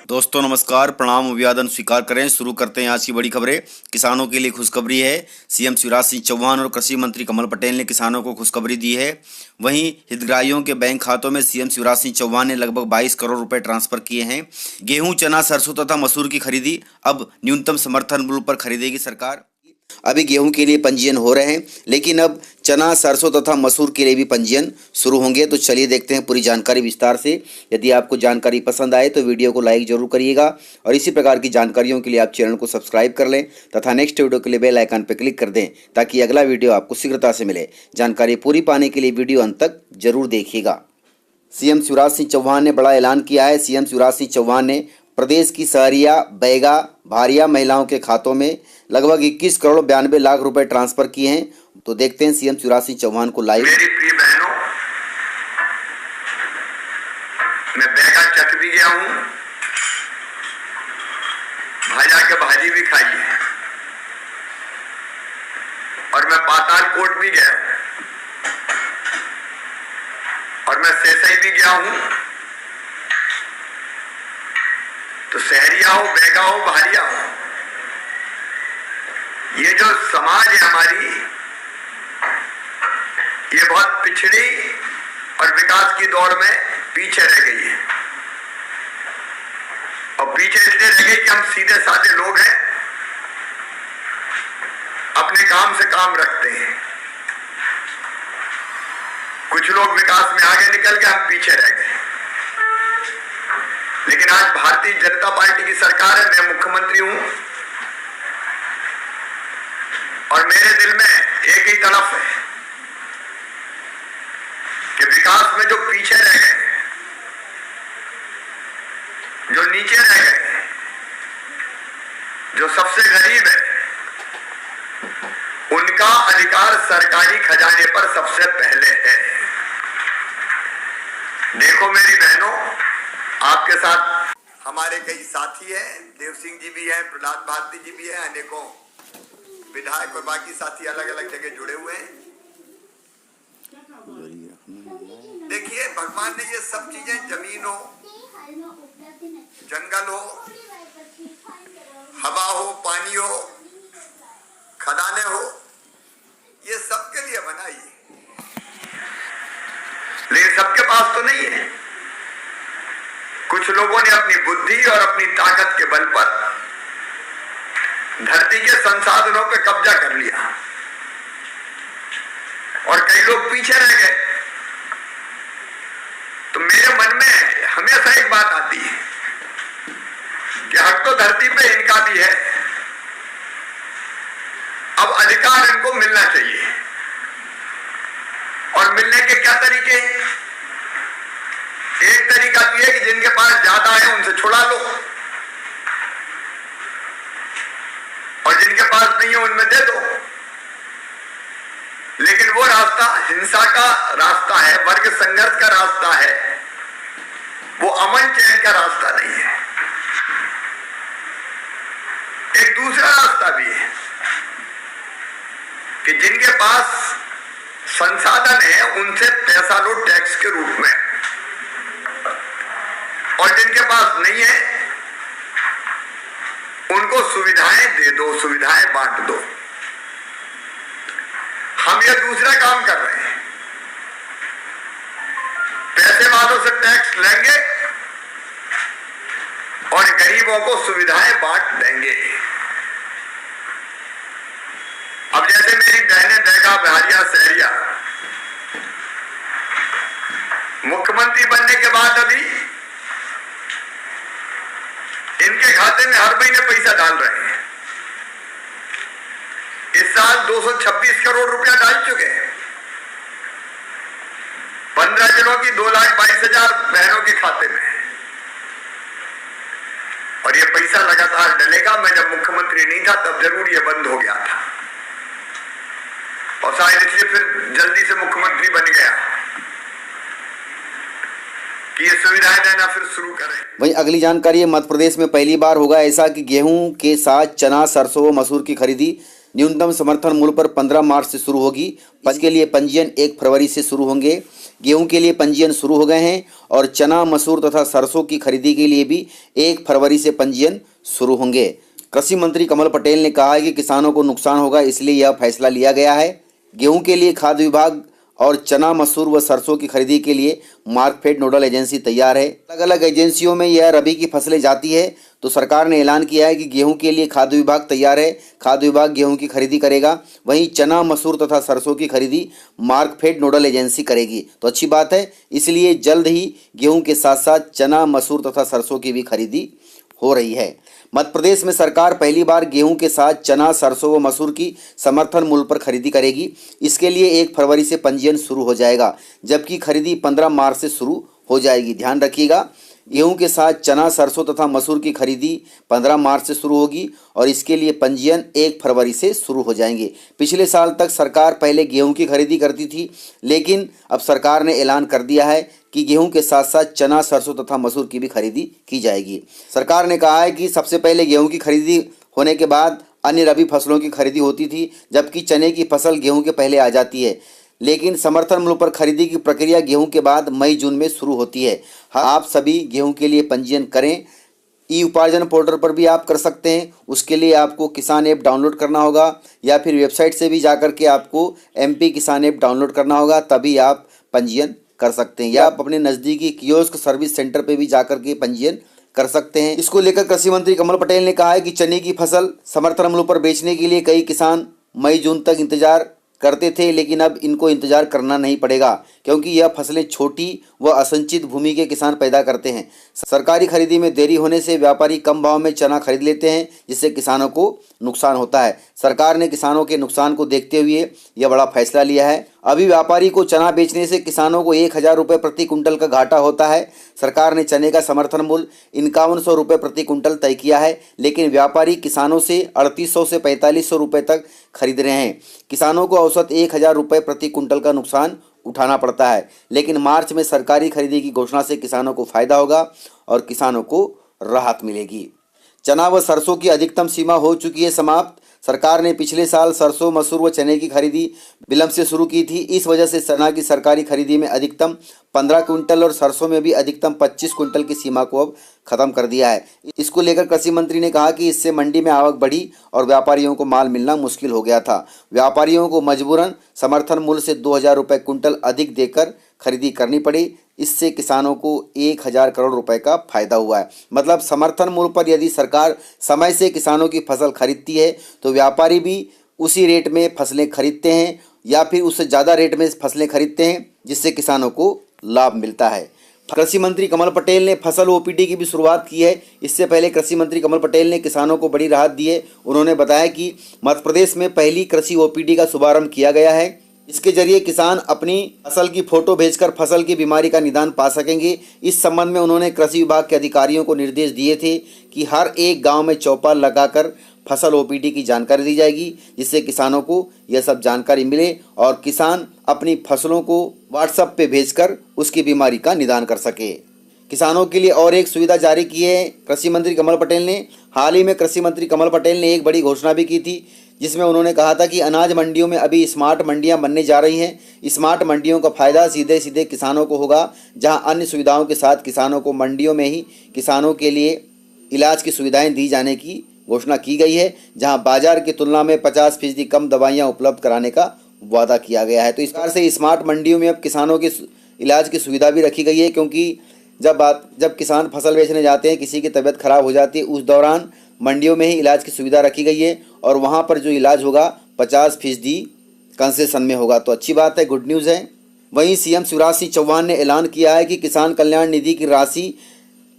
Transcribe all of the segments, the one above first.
दोस्तों नमस्कार, प्रणाम, अभिवादन स्वीकार करें। शुरू करते हैं आज की बड़ी खबरें। किसानों के लिए खुशखबरी है। सीएम शिवराज सिंह चौहान और कृषि मंत्री कमल पटेल ने किसानों को खुशखबरी दी है। वहीं हितग्राहियों के बैंक खातों में सीएम शिवराज सिंह चौहान ने लगभग 22 करोड़ रुपए ट्रांसफर किए हैं। गेहूं, चना, सरसों तथा मसूर की खरीदी अब न्यूनतम समर्थन मूल्य पर खरीदेगी सरकार। अभी गेहूं के लिए पंजीयन हो रहे हैं, लेकिन अब चना, सरसों तथा मसूर के लिए भी पंजीयन शुरू होंगे। तो चलिए देखते हैं पूरी जानकारी विस्तार से। यदि आपको जानकारी पसंद आए तो वीडियो को लाइक जरूर करिएगा और इसी प्रकार की जानकारियों के लिए आप चैनल को सब्सक्राइब कर लें तथा नेक्स्ट वीडियो के लिए बेल आइकन पर क्लिक कर दें ताकि अगला वीडियो आपको शीघ्रता से मिले। जानकारी पूरी पाने के लिए वीडियो अंत तक जरूर देखिएगा। सीएम शिवराज सिंह चौहान ने बड़ा ऐलान किया है। सीएम शिवराज सिंह चौहान ने प्रदेश की सहरिया, बैगा, भारिया महिलाओं के खातों में लगभग 21 करोड़ 92 लाख रुपए ट्रांसफर किए हैं। तो देखते हैं सीएम शिवराज सिंह चौहान को लाइव। मेरी प्रिय बहनों, मैं बैगा चक भी गया हूं, भाजा के भाजी भी खाई है और मैं पाताल कोट भी गया और मैं सेसई भी गया हूं। तो सहरिया हो, बैगा हो, भारिया हो, ये जो समाज है हमारी, ये बहुत पिछड़ी और विकास की दौड़ में पीछे रह गई है। और पीछे इसलिए रह गई कि हम सीधे साधे लोग हैं, अपने काम से काम रखते हैं। कुछ लोग विकास में आगे निकल के, हम पीछे रह गए। लेकिन आज भारतीय जनता पार्टी की सरकार है, मैं मुख्यमंत्री हूं और मेरे दिल में एक ही तड़प है कि विकास में जो पीछे रह गए, जो नीचे रह गए, जो सबसे गरीब है, उनका अधिकार सरकारी खजाने पर सबसे पहले है। देखो मेरी बहनों, आपके साथ हमारे कई साथी हैं, देव सिंह जी भी हैं, प्रहलाद भारती जी भी हैं, अनेकों विधायक और बाकी साथी अलग अलग जगह जुड़े हुए हैं। देखिए, भगवान ने ये सब चीजें, जमीन हो, जंगल हो, हवा हो, पानी हो, खदानें हो, ये सबके लिए बनाई है, लेकिन सबके पास तो नहीं है। कुछ लोगों ने अपनी बुद्धि और अपनी ताकत के बल पर धरती के संसाधनों पे कब्जा कर लिया और कई लोग पीछे रह गए। तो मेरे मन में हमेशा एक बात आती है कि हक तो धरती पे इनका भी है, अब अधिकार इनको मिलना चाहिए। और मिलने के क्या तरीके? एक तरीका तो यह कि जिनके पास ज्यादा है उनसे छुड़ा लो और जिनके पास नहीं है उनमें दे दो। लेकिन वो रास्ता हिंसा का रास्ता है, वर्ग संघर्ष का रास्ता है, वो अमन चैन का रास्ता नहीं है। एक दूसरा रास्ता भी है कि जिनके पास संसाधन है उनसे पैसा लो टैक्स के रूप में, और जिनके पास नहीं है उनको सुविधाएं दे दो, सुविधाएं बांट दो। हम ये दूसरा काम कर रहे हैं, पैसे वालों से टैक्स लेंगे और गरीबों को सुविधाएं बांट देंगे। अब जैसे मेरी बहनें बैगा, भारिया, सहरिया, मुख्यमंत्री बनने के बाद अभी इनके खाते में हर महीने पैसा डाल रहे हैं। इस साल 226 करोड़ रुपया डाल चुके हैं। 15 दिनों की 2,22,000 बहनों के खाते में, और ये पैसा लगातार डलेगा। मैं जब मुख्यमंत्री नहीं था तब जरूर ये बंद हो गया था और शायद इसलिए फिर जल्दी से मुख्यमंत्री बन गया कि ये सुविधाएं देना फिर शुरू करें। वहीं अगली जानकारी है, मध्य प्रदेश में पहली बार होगा ऐसा कि गेहूं के साथ चना, सरसों व मसूर की खरीदी न्यूनतम समर्थन मूल्य पर 15 मार्च से शुरू होगी। इसके लिए पंजीयन 1 फरवरी से शुरू होंगे। गेहूं के लिए पंजीयन शुरू हो गए हैं और चना, मसूर तथा सरसों की खरीदी के लिए भी 1 फरवरी से पंजीयन शुरू होंगे। कृषि मंत्री कमल पटेल ने कहा है कि किसानों को नुकसान होगा, इसलिए यह फैसला लिया गया है। गेहूं के लिए खाद्य विभाग और चना, मसूर व सरसों की खरीदी के लिए मार्कफेड नोडल एजेंसी तैयार है। अलग अलग एजेंसियों में यह रबी की फसलें जाती है, तो सरकार ने ऐलान किया है कि गेहूं के लिए खाद्य विभाग तैयार है। खाद्य विभाग गेहूं की खरीदी करेगा, वहीं चना, मसूर तथा सरसों की खरीदी मार्कफेड नोडल एजेंसी करेगी। तो अच्छी बात है, इसलिए जल्द ही गेहूं के साथ साथ चना, मसूर तथा सरसों की भी खरीदी हो रही है। मध्य प्रदेश में सरकार पहली बार गेहूं के साथ चना, सरसों व मसूर की समर्थन मूल्य पर खरीदी करेगी। इसके लिए 1 फरवरी से पंजीयन शुरू हो जाएगा, जबकि खरीदी 15 मार्च से शुरू हो जाएगी। ध्यान रखिएगा, गेहूं के साथ चना, सरसों तथा मसूर की खरीदी 15 मार्च से शुरू होगी और इसके लिए पंजीयन 1 फरवरी से शुरू हो जाएंगे। पिछले साल तक सरकार पहले गेहूं की खरीदी करती थी, लेकिन अब सरकार ने ऐलान कर दिया है कि गेहूं के साथ साथ चना, सरसों तथा मसूर की भी खरीदी की जाएगी। सरकार ने कहा है कि सबसे पहले गेहूं की खरीदी होने के बाद अन्य रबी फसलों की खरीदी होती थी, जबकि चने की फसल गेहूं के पहले आ जाती है। लेकिन समर्थन मूल्य पर खरीदी की प्रक्रिया गेहूं के बाद मई-जून में शुरू होती है। आप सभी गेहूं के लिए पंजीयन करें। ई उपार्जन पोर्टल पर भी आप कर सकते हैं। उसके लिए आपको किसान ऐप डाउनलोड करना होगा या फिर वेबसाइट से भी जाकर के आपको MP किसान ऐप डाउनलोड करना होगा, तभी आप पंजीयन कर सकते हैं। या आप अपने नज़दीकी कियोस्क सर्विस सेंटर पे भी जाकर के पंजीयन कर सकते हैं। इसको लेकर कृषि मंत्री कमल पटेल ने कहा है कि चने की फसल समर्थन मूल्य पर बेचने के लिए कई किसान मई-जून तक इंतजार करते थे, लेकिन अब इनको इंतजार करना नहीं पड़ेगा, क्योंकि यह फसलें छोटी व असंचित भूमि के किसान पैदा करते हैं। सरकारी खरीदी में देरी होने से व्यापारी कम भाव में चना खरीद लेते हैं, जिससे किसानों को नुकसान होता है। सरकार ने किसानों के नुकसान को देखते हुए यह बड़ा फैसला लिया है। अभी व्यापारी को चना बेचने से किसानों को 1000 रुपये प्रति कुंटल का घाटा होता है। सरकार ने चने का समर्थन मूल्य 5100 रुपये प्रति कुंटल तय किया है, लेकिन व्यापारी किसानों से 3800 से 4500 रुपये तक खरीद रहे हैं। किसानों को औसत 1000 रुपये प्रति कुंटल का नुकसान उठाना पड़ता है, लेकिन मार्च में सरकारी खरीदी की घोषणा से किसानों को फायदा होगा और किसानों को राहत मिलेगी। चना व सरसों की अधिकतम सीमा हो चुकी है समाप्त। सरकार ने पिछले साल सरसों, मसूर व चने की खरीदी विलंब से शुरू की थी। इस वजह से चना की सरकारी खरीदी में अधिकतम 15 क्विंटल और सरसों में भी अधिकतम 25 क्विंटल की सीमा को अब खत्म कर दिया है। इसको लेकर कृषि मंत्री ने कहा कि इससे मंडी में आवक बढ़ी और व्यापारियों को माल मिलना मुश्किल हो गया था। व्यापारियों को मजबूरन समर्थन मूल्य से 2000 रुपये कुंटल अधिक देकर खरीदी करनी पड़ी। इससे किसानों को 1000 करोड़ रुपए का फायदा हुआ है। मतलब समर्थन मूल्य पर यदि सरकार समय से किसानों की फसल खरीदती है तो व्यापारी भी उसी रेट में फसलें खरीदते हैं या फिर उससे ज़्यादा रेट में फसलें खरीदते हैं, जिससे किसानों को लाभ मिलता है। कृषि मंत्री कमल पटेल ने फसल OPD की भी शुरुआत की है। इससे पहले कृषि मंत्री कमल पटेल ने किसानों को बड़ी राहत दी है। उन्होंने बताया कि मध्य प्रदेश में पहली कृषि OPD का शुभारंभ किया गया है। इसके जरिए किसान अपनी फसल की फोटो भेजकर फसल की बीमारी का निदान पा सकेंगे। इस संबंध में उन्होंने कृषि विभाग के अधिकारियों को निर्देश दिए थे कि हर एक गांव में चौपाल लगाकर फसल OPD की जानकारी दी जाएगी, जिससे किसानों को यह सब जानकारी मिले और किसान अपनी फसलों को WhatsApp पे भेजकर उसकी बीमारी का निदान कर सके। किसानों के लिए और एक सुविधा जारी की है कृषि मंत्री कमल पटेल ने। हाल ही में कृषि मंत्री कमल पटेल ने एक बड़ी घोषणा भी की थी, जिसमें उन्होंने कहा था कि अनाज मंडियों में अभी स्मार्ट मंडियां बनने जा रही हैं। स्मार्ट मंडियों का फायदा सीधे सीधे किसानों को होगा, जहां अन्य सुविधाओं के साथ किसानों को मंडियों में ही किसानों के लिए इलाज की सुविधाएं दी जाने की घोषणा की गई है, जहां बाजार की तुलना में 50% कम दवाइयां उपलब्ध कराने का वादा किया गया है। तो इस प्रकार से स्मार्ट मंडियों में अब किसानों के इलाज की सुविधा भी रखी गई है, क्योंकि जब किसान फसल बेचने जाते हैं, किसी की तबीयत खराब हो जाती है, उस दौरान मंडियों में ही इलाज की सुविधा रखी गई है और वहां पर जो इलाज होगा 50% कंसेशन में होगा। तो अच्छी बात है, गुड न्यूज़ है। वहीं CM शिवराज सिंह चौहान ने ऐलान किया है कि किसान कल्याण निधि की राशि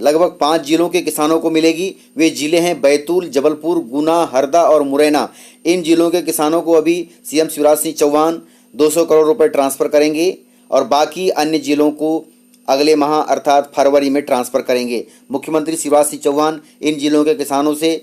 लगभग 5 जिलों के किसानों को मिलेगी। वे जिले हैं बैतूल, जबलपुर, गुना, हरदा और मुरैना। इन जिलों के किसानों को अभी CM शिवराज सिंह चौहान 200 करोड़ रुपए ट्रांसफ़र करेंगे और बाकी अन्य जिलों को अगले माह अर्थात फरवरी में ट्रांसफ़र करेंगे। मुख्यमंत्री शिवराज सिंह चौहान इन जिलों के किसानों से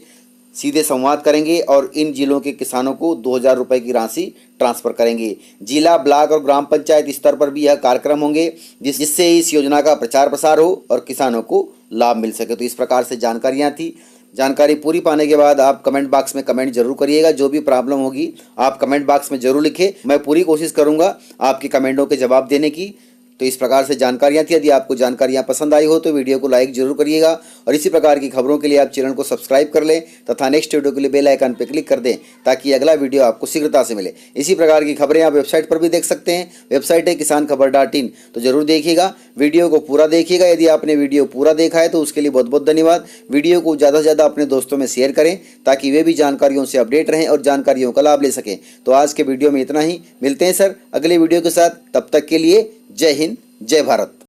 सीधे संवाद करेंगे और इन जिलों के किसानों को 2000 रुपये की राशि ट्रांसफ़र करेंगे। जिला, ब्लॉक और ग्राम पंचायत स्तर पर भी यह कार्यक्रम होंगे, जिससे इस योजना का प्रचार प्रसार हो और किसानों को लाभ मिल सके। तो इस प्रकार से जानकारियाँ थी। जानकारी पूरी पाने के बाद आप कमेंट बॉक्स में कमेंट जरूर करिएगा। जो भी प्रॉब्लम होगी आप कमेंट बॉक्स में जरूर लिखें। मैं पूरी कोशिश करूंगा आपके कमेंटों के जवाब देने की। तो इस प्रकार से जानकारियां थी। यदि आपको जानकारियां पसंद आई हो तो वीडियो को लाइक जरूर करिएगा और इसी प्रकार की खबरों के लिए आप चैनल को सब्सक्राइब कर लें तथा नेक्स्ट वीडियो के लिए बेल आइकन पर क्लिक कर दें ताकि अगला वीडियो आपको शीघ्रता से मिले। इसी प्रकार की खबरें आप वेबसाइट पर भी देख सकते हैं। वेबसाइट है kisanKhabar.in। तो जरूर देखिएगा, वीडियो को पूरा देखिएगा। यदि आपने वीडियो पूरा देखा है तो उसके लिए बहुत बहुत धन्यवाद। वीडियो को ज़्यादा से ज़्यादा अपने दोस्तों में शेयर करें ताकि वे भी जानकारियों से अपडेट रहें और जानकारियों का लाभ ले सकें। तो आज के वीडियो में इतना ही। मिलते हैं सर अगले वीडियो के साथ। तब तक के लिए जय हिंद, जय भारत।